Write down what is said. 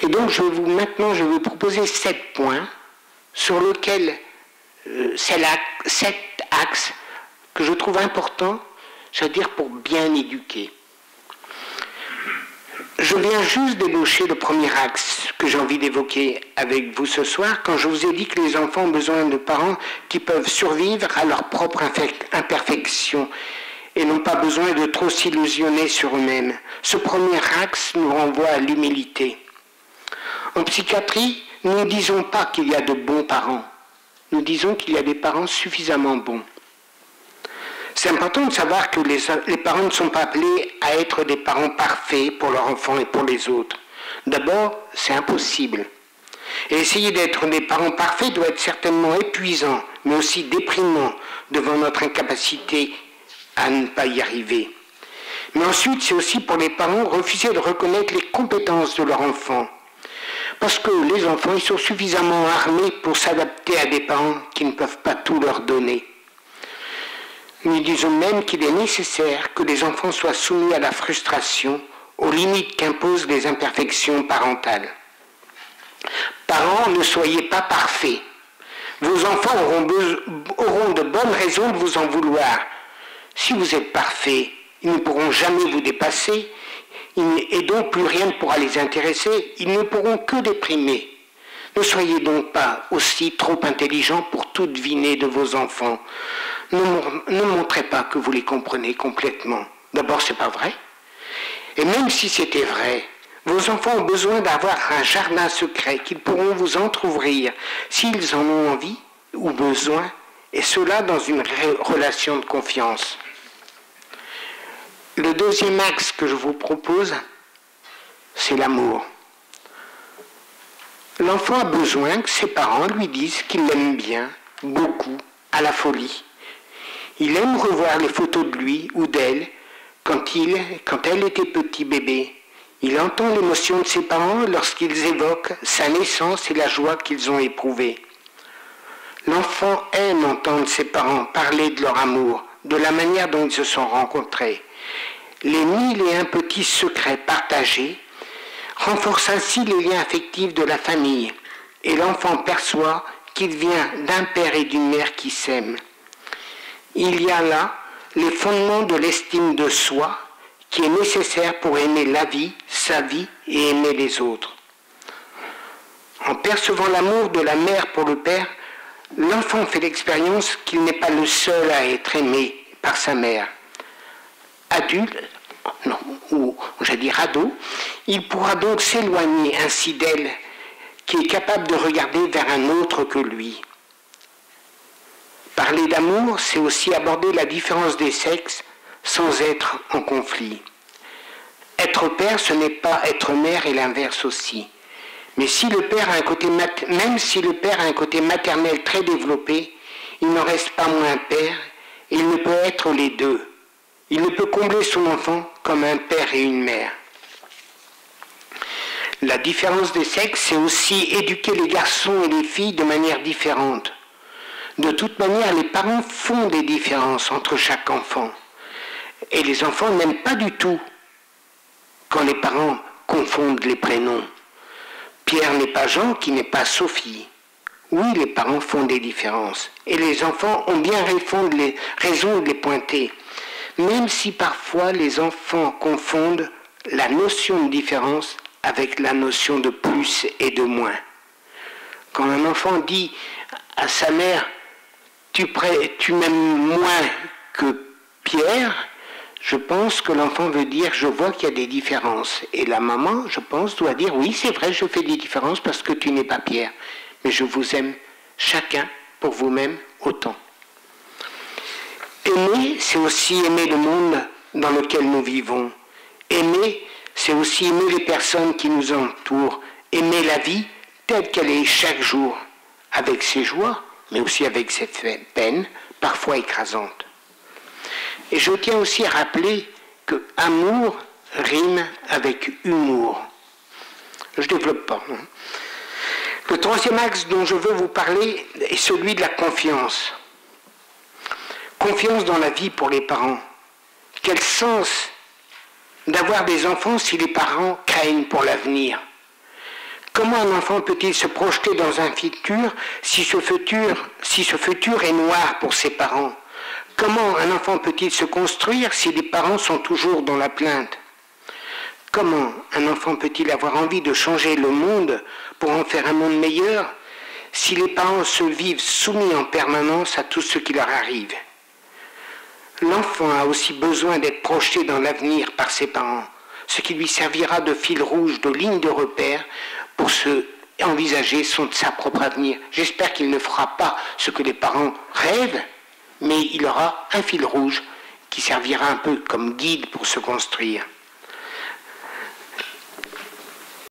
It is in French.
Et donc maintenant je vais vous proposer 7 points sur lesquels c'est 7 axes que je trouve importants, c'est-à-dire pour bien éduquer. Je viens juste d'ébaucher le premier axe que j'ai envie d'évoquer avec vous ce soir, quand je vous ai dit que les enfants ont besoin de parents qui peuvent survivre à leur propre imperfection et n'ont pas besoin de trop s'illusionner sur eux-mêmes. Ce premier axe nous renvoie à l'humilité. En psychiatrie, nous ne disons pas qu'il y a de bons parents. Nous disons qu'il y a des parents suffisamment bons. C'est important de savoir que les parents ne sont pas appelés à être des parents parfaits pour leurs enfants et pour les autres. D'abord, c'est impossible. Et essayer d'être des parents parfaits doit être certainement épuisant, mais aussi déprimant devant notre incapacité à ne pas y arriver. Mais ensuite, c'est aussi pour les parents refuser de reconnaître les compétences de leur enfant. Parce que les enfants, ils sont suffisamment armés pour s'adapter à des parents qui ne peuvent pas tout leur donner. Nous disons même qu'il est nécessaire que les enfants soient soumis à la frustration, aux limites qu'imposent les imperfections parentales. Parents, ne soyez pas parfaits. Vos enfants auront de bonnes raisons de vous en vouloir. Si vous êtes parfait, ils ne pourront jamais vous dépasser, et donc plus rien ne pourra les intéresser, ils ne pourront que déprimer. Ne soyez donc pas aussi trop intelligents pour tout deviner de vos enfants. Ne montrez pas que vous les comprenez complètement. D'abord, c'est pas vrai. Et même si c'était vrai, vos enfants ont besoin d'avoir un jardin secret qu'ils pourront vous entrouvrir s'ils en ont envie ou besoin, et cela dans une relation de confiance. Le deuxième axe que je vous propose, c'est l'amour. L'enfant a besoin que ses parents lui disent qu'ils l'aiment bien, beaucoup, à la folie. Il aime revoir les photos de lui ou d'elle quand elle était petit bébé. Il entend l'émotion de ses parents lorsqu'ils évoquent sa naissance et la joie qu'ils ont éprouvée. L'enfant aime entendre ses parents parler de leur amour, de la manière dont ils se sont rencontrés. Les 1001 petits secrets partagés renforcent ainsi les liens affectifs de la famille et l'enfant perçoit qu'il vient d'un père et d'une mère qui s'aiment. Il y a là les fondements de l'estime de soi qui est nécessaire pour aimer la vie, sa vie et aimer les autres. En percevant l'amour de la mère pour le père, l'enfant fait l'expérience qu'il n'est pas le seul à être aimé par sa mère. Adulte, ou j'allais dire ado, il pourra donc s'éloigner ainsi d'elle, qui est capable de regarder vers un autre que lui. Parler d'amour, c'est aussi aborder la différence des sexes sans être en conflit. Être père, ce n'est pas être mère et l'inverse aussi. Mais si le père a un côté même si le père a un côté maternel très développé, il n'en reste pas moins père et il ne peut être les deux. Il ne peut combler son enfant comme un père et une mère. La différence des sexes, c'est aussi éduquer les garçons et les filles de manière différente. De toute manière, les parents font des différences entre chaque enfant. Et les enfants n'aiment pas du tout quand les parents confondent les prénoms. Pierre n'est pas Jean, qui n'est pas Sophie. Oui, les parents font des différences. Et les enfants ont bien raison de les pointer. Même si parfois les enfants confondent la notion de différence avec la notion de plus et de moins. Quand un enfant dit à sa mère « tu m'aimes moins que Pierre », je pense que l'enfant veut dire « je vois qu'il y a des différences ». Et la maman, je pense, doit dire « oui, c'est vrai, je fais des différences parce que tu n'es pas Pierre, mais je vous aime chacun pour vous-même autant ». Aimer, c'est aussi aimer le monde dans lequel nous vivons. Aimer, c'est aussi aimer les personnes qui nous entourent. Aimer la vie telle qu'elle est chaque jour, avec ses joies, mais aussi avec ses peines, parfois écrasantes. Et je tiens aussi à rappeler que amour rime avec humour. Je ne développe pas. Le troisième axe dont je veux vous parler est celui de la confiance. Confiance dans la vie pour les parents. Quel sens d'avoir des enfants si les parents craignent pour l'avenir? Comment un enfant peut-il se projeter dans un futur si ce futur est noir pour ses parents? Comment un enfant peut-il se construire si les parents sont toujours dans la plainte? Comment un enfant peut-il avoir envie de changer le monde pour en faire un monde meilleur si les parents se vivent soumis en permanence à tout ce qui leur arrive? L'enfant a aussi besoin d'être projeté dans l'avenir par ses parents, ce qui lui servira de fil rouge, de ligne de repère pour envisager sa propre avenir. J'espère qu'il ne fera pas ce que les parents rêvent, mais il aura un fil rouge qui servira un peu comme guide pour se construire.